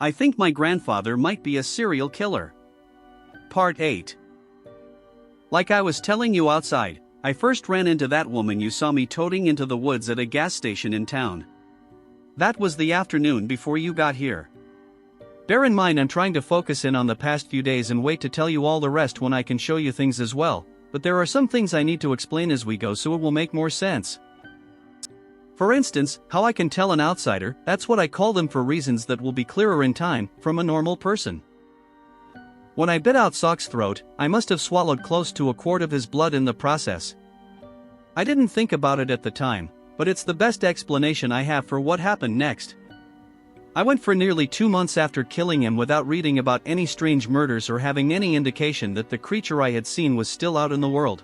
I think my grandfather might be a serial killer. Part 8. Like I was telling you outside, I first ran into that woman you saw me toting into the woods at a gas station in town. That was the afternoon before you got here. Bear in mind I'm trying to focus in on the past few days and wait to tell you all the rest when I can show you things as well, but there are some things I need to explain as we go so it will make more sense. For instance, how I can tell an outsider, that's what I call them for reasons that will be clearer in time, from a normal person. When I bit out Sock's throat, I must have swallowed close to a quart of his blood in the process. I didn't think about it at the time, but it's the best explanation I have for what happened next. I went for nearly 2 months after killing him without reading about any strange murders or having any indication that the creature I had seen was still out in the world.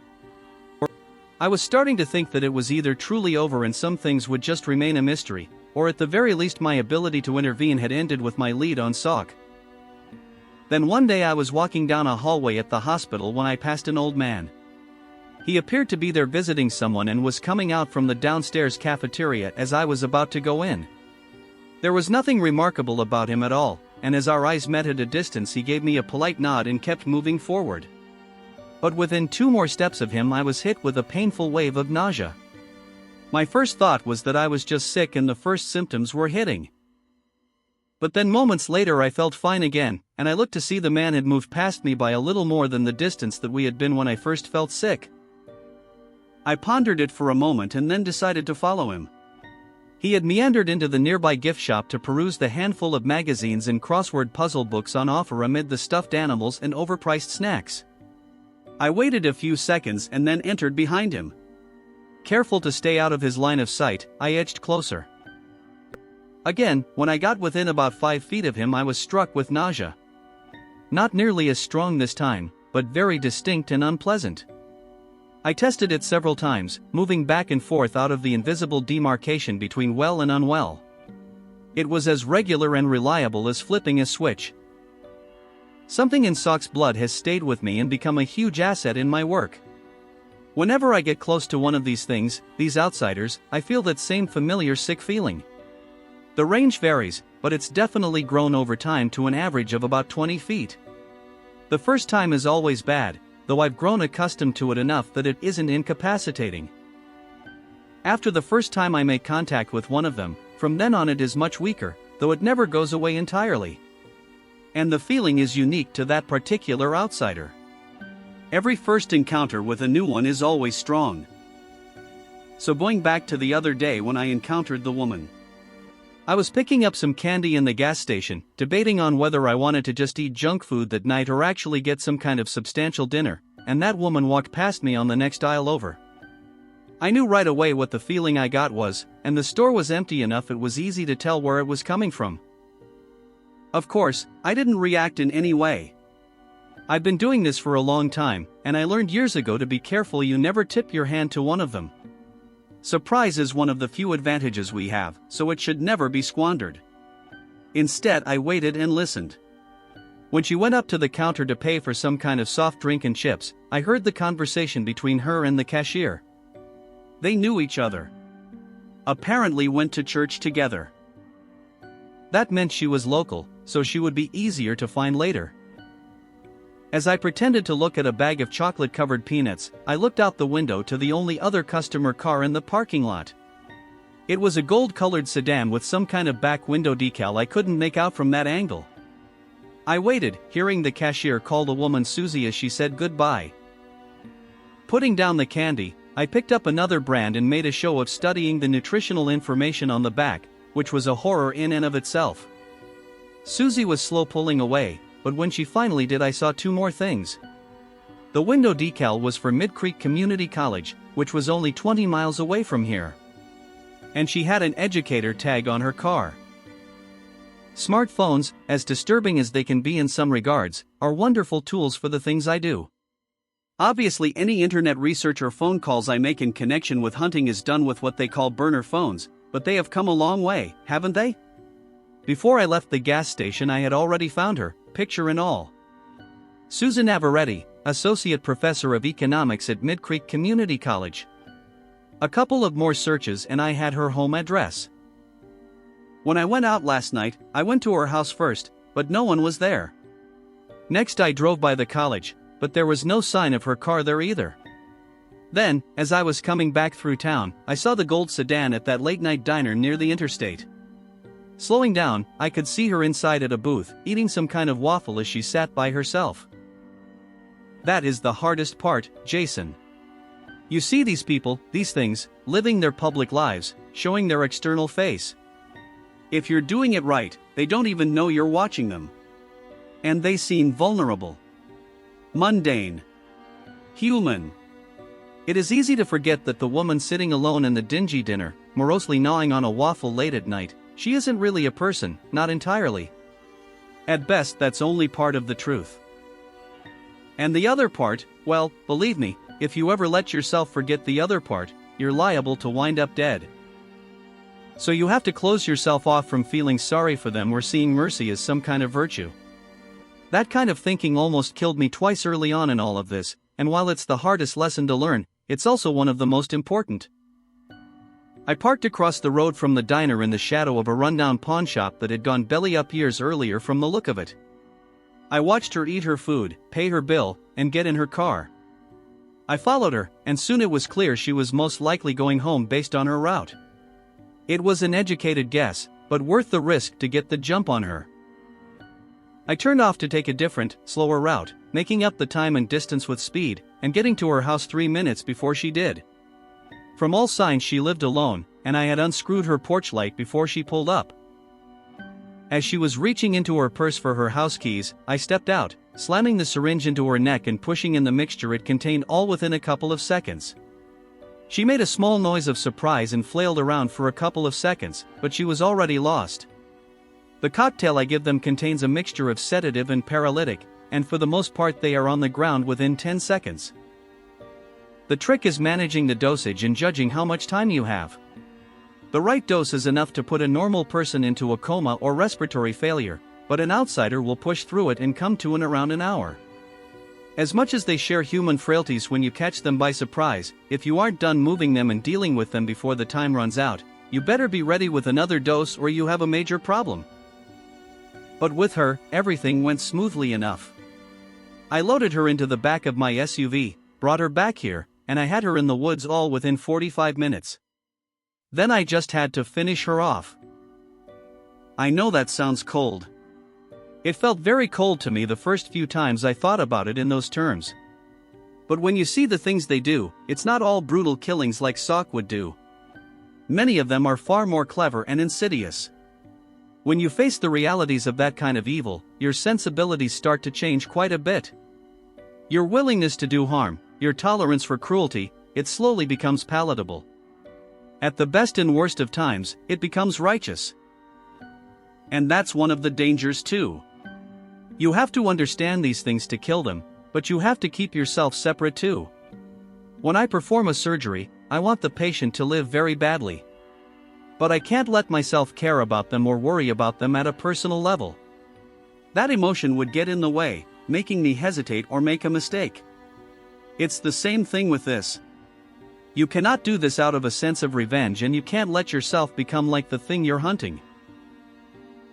I was starting to think that it was either truly over and some things would just remain a mystery, or at the very least my ability to intervene had ended with my lead on Sock. Then one day I was walking down a hallway at the hospital when I passed an old man. He appeared to be there visiting someone and was coming out from the downstairs cafeteria as I was about to go in. There was nothing remarkable about him at all, and as our eyes met at a distance he gave me a polite nod and kept moving forward. But within 2 more steps of him I was hit with a painful wave of nausea. My first thought was that I was just sick and the first symptoms were hitting. But then moments later I felt fine again, and I looked to see the man had moved past me by a little more than the distance that we had been when I first felt sick. I pondered it for a moment and then decided to follow him. He had meandered into the nearby gift shop to peruse the handful of magazines and crossword puzzle books on offer amid the stuffed animals and overpriced snacks. I waited a few seconds and then entered behind him. Careful to stay out of his line of sight, I edged closer. Again, when I got within about 5 feet of him I was struck with nausea. Not nearly as strong this time, but very distinct and unpleasant. I tested it several times, moving back and forth out of the invisible demarcation between well and unwell. It was as regular and reliable as flipping a switch. Something in Sock's blood has stayed with me and become a huge asset in my work. Whenever I get close to one of these things, these outsiders, I feel that same familiar sick feeling. The range varies, but it's definitely grown over time to an average of about 20 feet. The first time is always bad, though I've grown accustomed to it enough that it isn't incapacitating. After the first time I make contact with one of them, from then on it is much weaker, though it never goes away entirely. And the feeling is unique to that particular outsider. Every first encounter with a new one is always strong. So going back to the other day when I encountered the woman. I was picking up some candy in the gas station, debating on whether I wanted to just eat junk food that night or actually get some kind of substantial dinner, and that woman walked past me on the next aisle over. I knew right away what the feeling I got was, and the store was empty enough it was easy to tell where it was coming from. Of course, I didn't react in any way. I've been doing this for a long time, and I learned years ago to be careful you never tip your hand to one of them. Surprise is one of the few advantages we have, so it should never be squandered. Instead, I waited and listened. When she went up to the counter to pay for some kind of soft drink and chips, I heard the conversation between her and the cashier. They knew each other. Apparently went to church together. That meant she was local, so she would be easier to find later. As I pretended to look at a bag of chocolate-covered peanuts, I looked out the window to the only other customer car in the parking lot. It was a gold-colored sedan with some kind of back window decal I couldn't make out from that angle. I waited, hearing the cashier call the woman Susie as she said goodbye. Putting down the candy, I picked up another brand and made a show of studying the nutritional information on the back, which was a horror in and of itself. Susie was slow pulling away, but when she finally did I saw 2 more things. The window decal was for Mid Creek Community College, which was only 20 miles away from here. And she had an educator tag on her car. Smartphones, as disturbing as they can be in some regards, are wonderful tools for the things I do. Obviously, any internet research or phone calls I make in connection with hunting is done with what they call burner phones, but they have come a long way, haven't they? Before I left the gas station I had already found her, picture and all. Susan Navarrete, Associate Professor of Economics at Mid Creek Community College. A couple of more searches and I had her home address. When I went out last night, I went to her house first, but no one was there. Next I drove by the college, but there was no sign of her car there either. Then, as I was coming back through town, I saw the gold sedan at that late-night diner near the interstate. Slowing down, I could see her inside at a booth, eating some kind of waffle as she sat by herself. That is the hardest part, Jason. You see these people, these things, living their public lives, showing their external face. If you're doing it right, they don't even know you're watching them. And they seem vulnerable. Mundane. Human. It is easy to forget that the woman sitting alone in the dingy dinner, morosely gnawing on a waffle late at night, she isn't really a person, not entirely. At best, that's only part of the truth. And the other part, well, believe me, if you ever let yourself forget the other part, you're liable to wind up dead. So you have to close yourself off from feeling sorry for them or seeing mercy as some kind of virtue. That kind of thinking almost killed me twice early on in all of this, and while it's the hardest lesson to learn, it's also one of the most important. I parked across the road from the diner in the shadow of a rundown pawn shop that had gone belly up years earlier from the look of it. I watched her eat her food, pay her bill, and get in her car. I followed her, and soon it was clear she was most likely going home based on her route. It was an educated guess, but worth the risk to get the jump on her. I turned off to take a different, slower route, making up the time and distance with speed, and getting to her house 3 minutes before she did. From all signs she lived alone, and I had unscrewed her porch light before she pulled up. As she was reaching into her purse for her house keys, I stepped out, slamming the syringe into her neck and pushing in the mixture it contained all within a couple of seconds. She made a small noise of surprise and flailed around for a couple of seconds, but she was already lost. The cocktail I give them contains a mixture of sedative and paralytic, and for the most part they are on the ground within 10 seconds. The trick is managing the dosage and judging how much time you have. The right dose is enough to put a normal person into a coma or respiratory failure, but an outsider will push through it and come to in around an hour. As much as they share human frailties when you catch them by surprise, if you aren't done moving them and dealing with them before the time runs out, you better be ready with another dose or you have a major problem. But with her, everything went smoothly enough. I loaded her into the back of my SUV, brought her back here, and I had her in the woods all within 45 minutes. Then I just had to finish her off. I know that sounds cold. It felt very cold to me the first few times I thought about it in those terms. But when you see the things they do, it's not all brutal killings like Sock would do. Many of them are far more clever and insidious. When you face the realities of that kind of evil, your sensibilities start to change quite a bit. Your willingness to do harm, your tolerance for cruelty, it slowly becomes palatable. At the best and worst of times, it becomes righteous. And that's one of the dangers too. You have to understand these things to kill them, but you have to keep yourself separate too. When I perform a surgery, I want the patient to live very badly. But I can't let myself care about them or worry about them at a personal level. That emotion would get in the way, making me hesitate or make a mistake. It's the same thing with this. You cannot do this out of a sense of revenge, and you can't let yourself become like the thing you're hunting.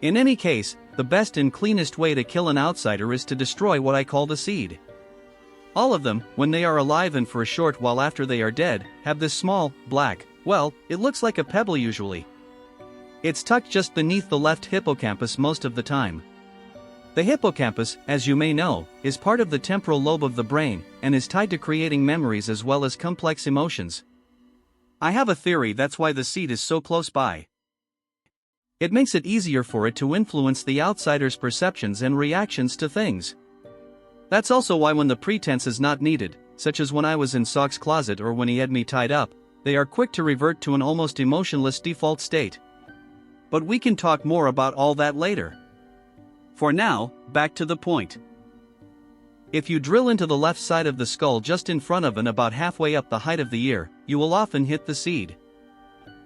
In any case, the best and cleanest way to kill an outsider is to destroy what I call the seed. All of them, when they are alive and for a short while after they are dead, have this small, black, well, it looks like a pebble usually. It's tucked just beneath the left hippocampus most of the time. The hippocampus, as you may know, is part of the temporal lobe of the brain, and is tied to creating memories as well as complex emotions. I have a theory that's why the seed is so close by. It makes it easier for it to influence the outsider's perceptions and reactions to things. That's also why when the pretense is not needed, such as when I was in Sock's closet or when he had me tied up, they are quick to revert to an almost emotionless default state. But we can talk more about all that later. For now, back to the point. If you drill into the left side of the skull just in front of and about halfway up the height of the ear, you will often hit the seed.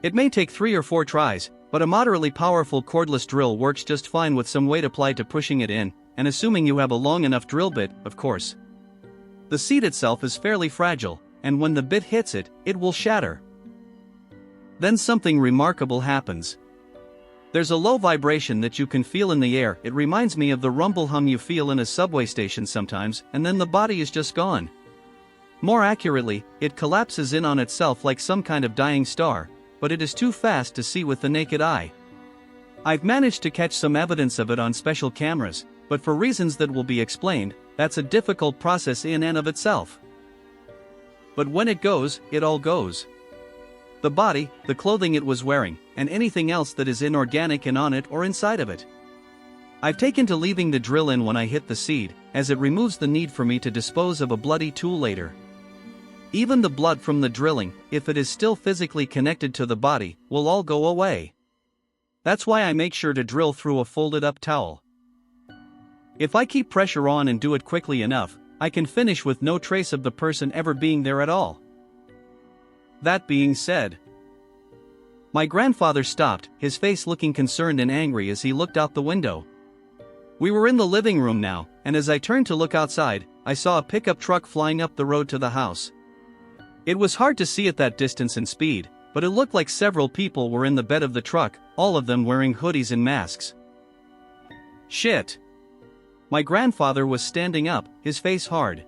It may take 3 or 4 tries, but a moderately powerful cordless drill works just fine with some weight applied to pushing it in, and assuming you have a long enough drill bit, of course. The seed itself is fairly fragile, and when the bit hits it, it will shatter. Then something remarkable happens. There's a low vibration that you can feel in the air. It reminds me of the rumble hum you feel in a subway station sometimes, and then the body is just gone. More accurately, it collapses in on itself like some kind of dying star, but it is too fast to see with the naked eye. I've managed to catch some evidence of it on special cameras, but for reasons that will be explained, that's a difficult process in and of itself. But when it goes, it all goes. The body, the clothing it was wearing, and anything else that is inorganic and on it or inside of it. I've taken to leaving the drill in when I hit the seed, as it removes the need for me to dispose of a bloody tool later. Even the blood from the drilling, if it is still physically connected to the body, will all go away. That's why I make sure to drill through a folded-up towel. If I keep pressure on and do it quickly enough, I can finish with no trace of the person ever being there at all. That being said, my grandfather stopped, his face looking concerned and angry as he looked out the window. We were in the living room now, and as I turned to look outside, I saw a pickup truck flying up the road to the house. It was hard to see at that distance and speed, but it looked like several people were in the bed of the truck, all of them wearing hoodies and masks. Shit. My grandfather was standing up, his face hard.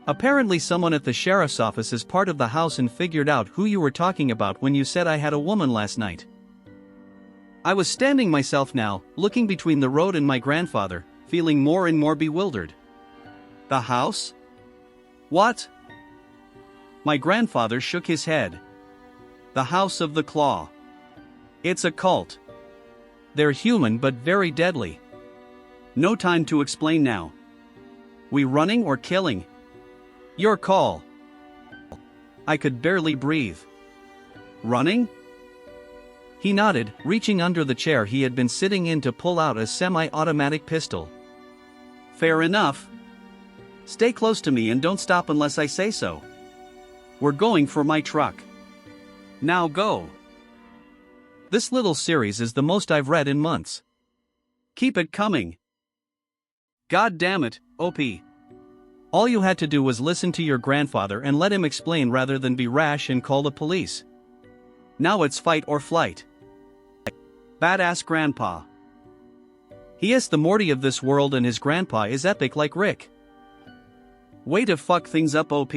Apparently someone at the sheriff's office is part of the house and figured out who you were talking about when you said I had a woman last night. I was standing myself now, looking between the road and my grandfather, feeling more and more bewildered. The house? What? My grandfather shook his head. The House of the Claw. It's a cult. They're human but very deadly. No time to explain now. We running or killing? Your call. I could barely breathe. Running? He nodded, reaching under the chair he had been sitting in to pull out a semi-automatic pistol. Fair enough. Stay close to me and don't stop unless I say so. We're going for my truck. Now go. This little series is the most I've read in months. Keep it coming. God damn it, OP. All you had to do was listen to your grandfather and let him explain rather than be rash and call the police. Now it's fight or flight. Badass grandpa. He is the Morty of this world and his grandpa is epic like Rick. Way to fuck things up, OP.